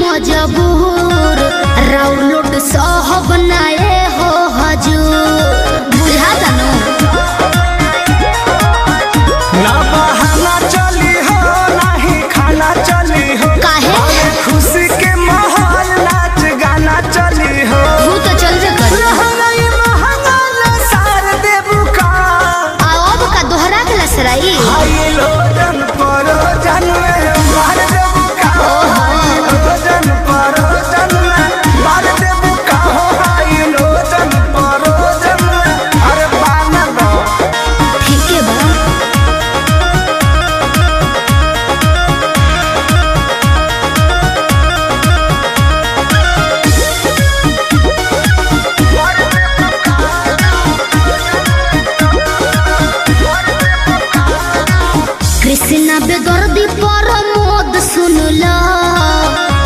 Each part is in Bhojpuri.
मजबूर राउलोट साहब नाए हो हजूर बुझा जानो ना बहाना चली हो नहीं खाना चली हो काहे खुशी के माहौल नाच गाना चली हो तू तो चल जे कर सार देबू का अब का दोहरा के लसराई हाय लोजन परो जन में मार देबू का हाय लोजन परो जन में मार देबू का हो हाय लोजन परो जन में अरे बाना दो ठीक है बा कृष्णा बेदर्दी पर मोद सुनला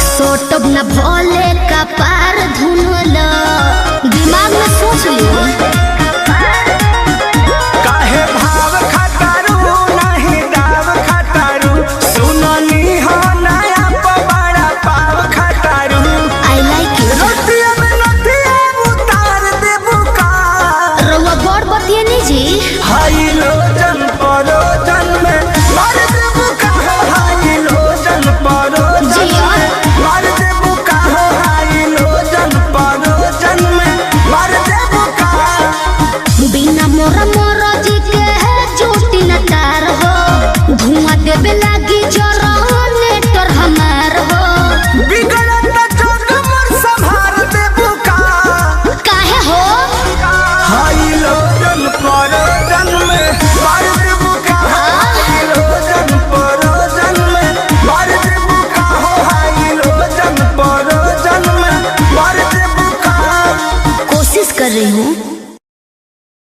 सोटब न भोले का पार धुनला दिमाग में सोच ली काहे भाव खटारू नहीं दाव खटारू सुननी हो नया पवाड़ा पाव खटारू आई लाइक इट रोटिया में नथिया उतार देबू का रउआ बड़ बतिए नी जी हाय लोजन परो जन में मार देबू का हो हाय लोजन परो जन में मार देबू का हो हाय लोजन परो जन में मार देबू का बिना मोरा मोरा जी के है चोटी न तार हो धुआं देवे लागी जर